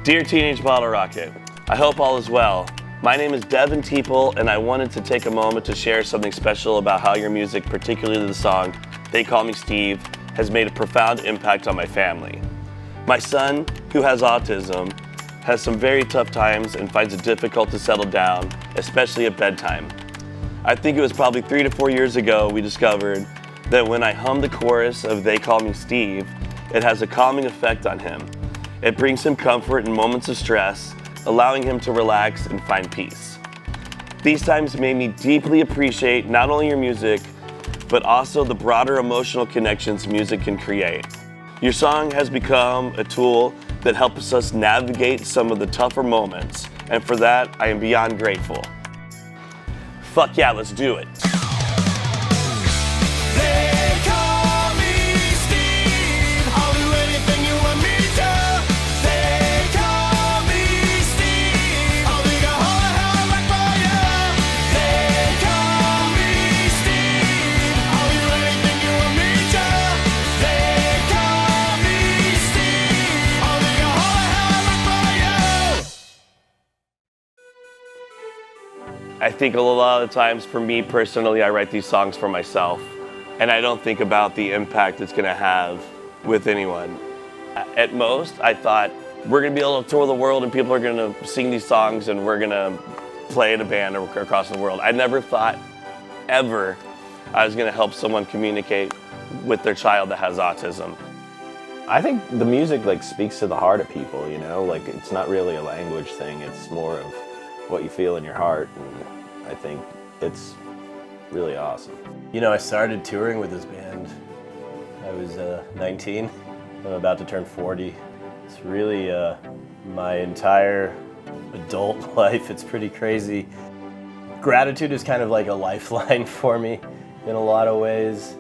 Dear Teenage Bottlerocket, I hope all is well. My name is Devin Teeple, and I wanted to take a moment to share something special about how your music, particularly the song They Call Me Steve, has made a profound impact on my family. My son, who has autism, has some very tough times and finds it difficult to settle down, especially at bedtime. I think it was probably 3 to 4 years ago we discovered that when I hum the chorus of They Call Me Steve, it has a calming effect on him. It brings him comfort in moments of stress, allowing him to relax and find peace. These times made me deeply appreciate not only your music, but also the broader emotional connections music can create. Your song has become a tool that helps us navigate some of the tougher moments, and for that, I am beyond grateful. Fuck yeah, let's do it. They call me Steve. I'll do anything you want me to. They call me Steve. I'll dig a hole in hell like for you. They call me Steve. I'll do anything you want me to. They call me Steve. I'll dig a hole in hell like for you. I think a lot of the times, for me personally, I write these songs for myself, and I don't think about the impact it's gonna have with anyone. At most, I thought, we're gonna be able to tour the world and people are gonna sing these songs and we're gonna play in a band across the world. I never thought, ever, I was gonna help someone communicate with their child that has autism. I think the music speaks to the heart of people, you know? It's not really a language thing, it's more of what you feel in your heart, and I think it's really awesome. You know, I started touring with this band. I was 19. I'm about to turn 40. It's really my entire adult life. It's pretty crazy. gRADitude is kind of like a lifeline for me in a lot of ways.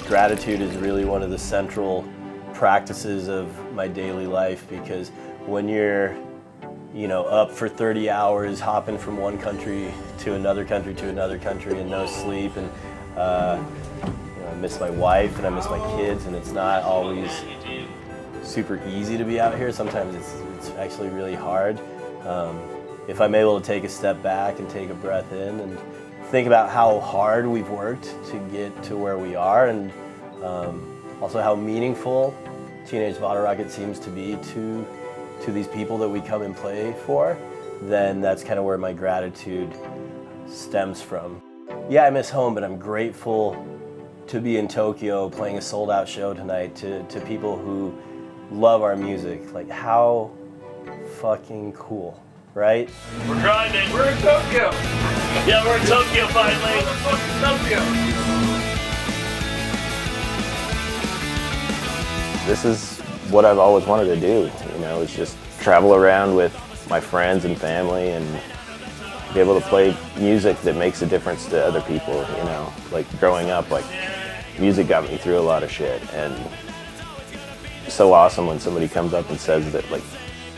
gRADitude is really one of the central practices of my daily life, because when you're up for 30 hours, hopping from one country to another country to another country and no sleep, and I miss my wife and I miss my kids, and it's not always super easy to be out here. Sometimes it's actually really hard. If I'm able to take a step back and take a breath in and think about how hard we've worked to get to where we are, and also how meaningful Teenage Bottlerocket seems to be to these people that we come and play for, then that's kind of where my gratitude stems from. Yeah, I miss home, but I'm grateful to be in Tokyo playing a sold-out show tonight to people who love our music. How fucking cool, right? We're grinding. We're in Tokyo. Yeah, we're in Tokyo finally. Tokyo. This is what I've always wanted to do, is just travel around with my friends and family and be able to play music that makes a difference to other people, growing up, music got me through a lot of shit, and it's so awesome when somebody comes up and says that,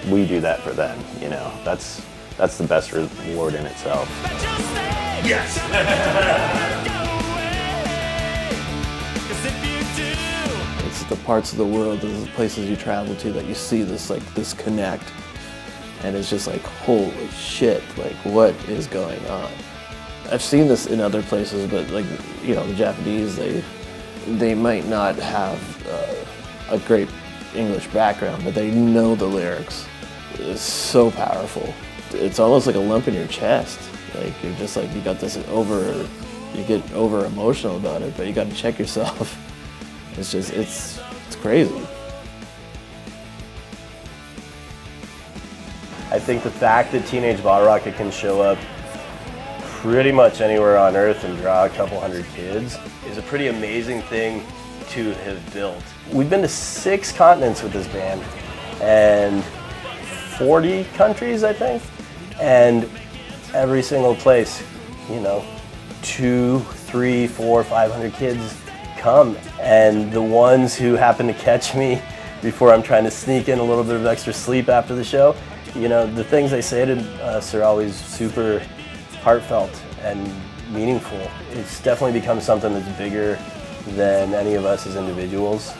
we do that for them, that's the best reward in itself. Yes! It's the parts of the world, the places you travel to, that you see this connect, and it's just holy shit, what is going on? I've seen this in other places, but the Japanese, they might not have a great English background, but they know the lyrics. It's so powerful. It's almost like a lump in your chest. You're just you got this you get over emotional about it, but you got to check yourself. It's just, it's crazy. I think the fact that Teenage Bottlerocket can show up pretty much anywhere on Earth and draw a couple hundred kids is a pretty amazing thing to have built. We've been to 6 continents with this band and 40 countries, I think, and every single place, 2, 3, 4, 500 kids come, and the ones who happen to catch me before I'm trying to sneak in a little bit of extra sleep after the show, the things they say to us are always super heartfelt and meaningful. It's definitely become something that's bigger than any of us as individuals.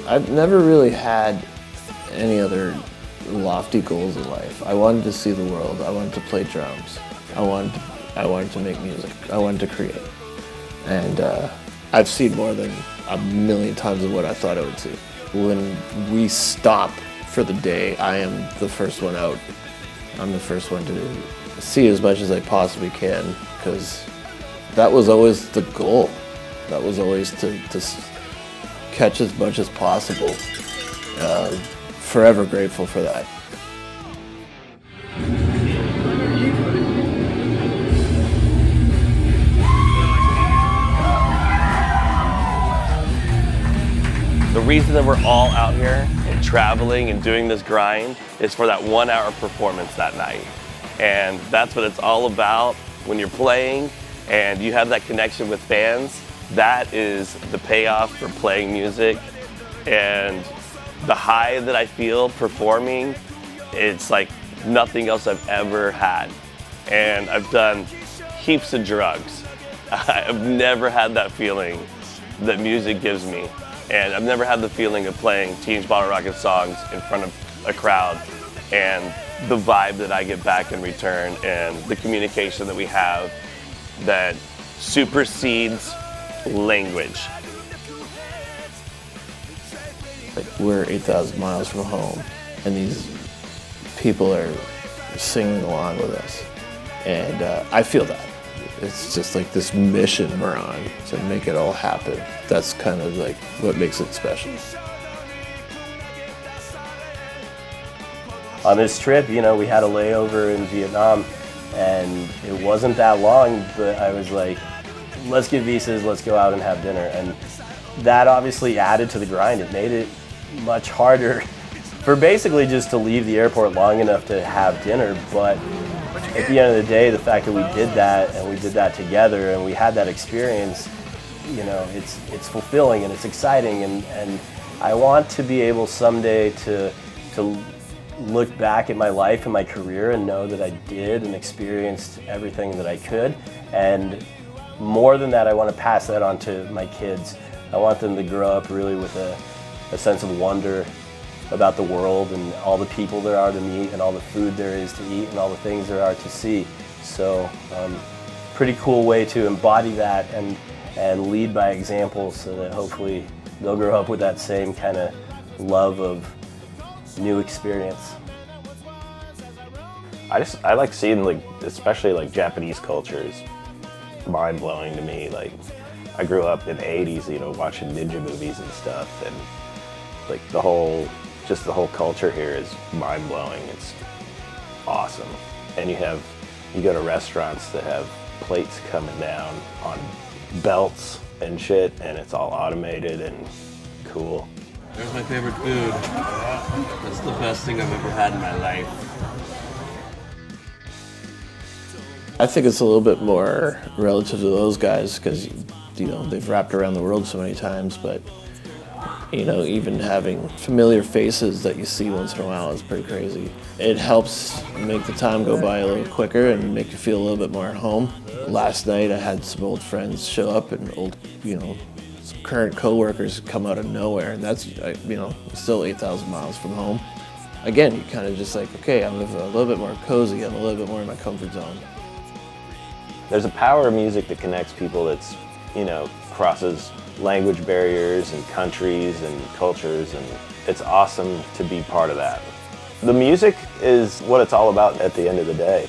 I've never really had any other lofty goals in life. I wanted to see the world. I wanted to play drums. I wanted to make music. I wanted to create. And I've seen more than a million times of what I thought I would see. When we stop for the day, I am the first one out. I'm the first one to see as much as I possibly can, because that was always the goal. That was always to catch as much as possible. Forever grateful for that. The reason that we're all out here and traveling and doing this grind is for that 1 hour performance that night. And that's what it's all about. When you're playing and you have that connection with fans, that is the payoff for playing music. And the high that I feel performing, it's like nothing else I've ever had. And I've done heaps of drugs. I've never had that feeling that music gives me. And I've never had the feeling of playing Teenage Bottlerocket songs in front of a crowd, and the vibe that I get back in return, and the communication that we have that supersedes language. Like, we're 8,000 miles from home, and these people are singing along with us. And I feel that. It's just like this mission we're on to make it all happen. That's kind of like what makes it special. On this trip, you know, we had a layover in Vietnam, and it wasn't that long, but I was like, let's get visas, let's go out and have dinner. And that obviously added to the grind. It made it much harder for basically just to leave the airport long enough to have dinner. But at the end of the day, the fact that we did that, and we did that together, and we had that experience, you know, it's fulfilling and it's exciting, and I want to be able someday to look back at my life and my career and know that I did and experienced everything that I could. And more than that, I want to pass that on to my kids. I want them to grow up really with a sense of wonder about the world and all the people there are to meet and all the food there is to eat and all the things there are to see. So pretty cool way to embody that and lead by example, so that hopefully they'll grow up with that same kind of love of new experience. I like seeing, like, especially like Japanese culture is mind blowing to me. Like, I grew up in the 80s, you know, watching ninja movies and stuff, and like the whole culture here is mind blowing. It's awesome. And you go to restaurants that have plates coming down on belts and shit, and it's all automated and cool. There's my favorite food. That's the best thing I've ever had in my life. I think it's a little bit more relative to those guys because, you know, they've wrapped around the world so many times, but, you know, even having familiar faces that you see once in a while is pretty crazy. It helps make the time go by a little quicker and make you feel a little bit more at home. Last night I had some old friends show up, and some current co-workers come out of nowhere, and that's, you know, still 8,000 miles from home. Again, you kind of just like, okay, I'm a little bit more cozy, I'm a little bit more in my comfort zone. There's a power of music that connects people that's, you know, crosses language barriers and countries and cultures, and it's awesome to be part of that. The music is what it's all about at the end of the day.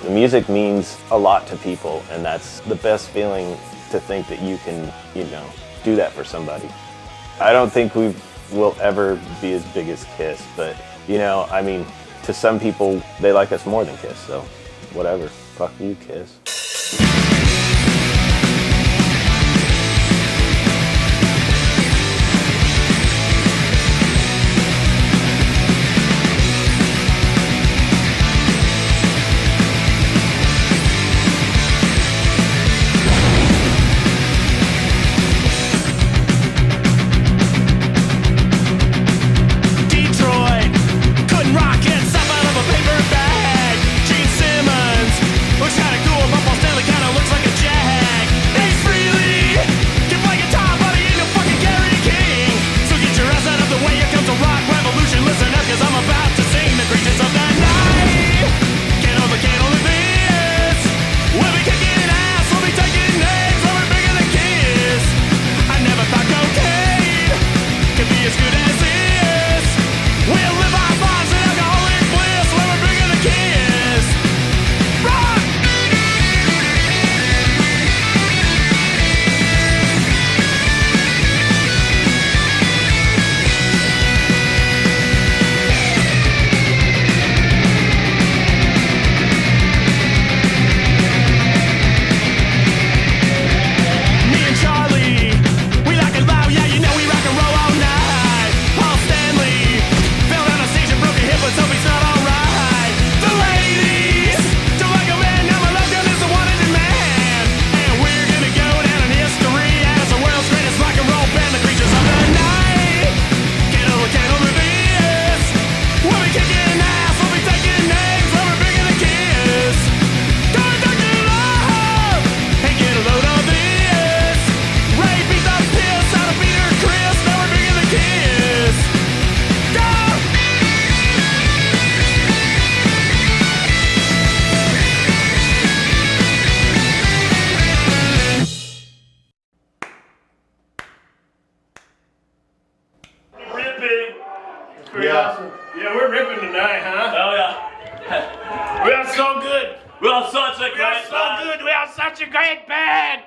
The music means a lot to people, and that's the best feeling, to think that you can, you know, do that for somebody. I don't think we will ever be as big as Kiss, but, you know, I mean, to some people, they like us more than Kiss, so whatever. Fuck you, Kiss. Detroit, couldn't rock it, stuff out of a paper bag. Gene Simmons looks kinda cool, but Pretty awesome. Yeah, we're ripping tonight, huh? Oh yeah. We are so good. We are such a We are great so good. We are such a great band.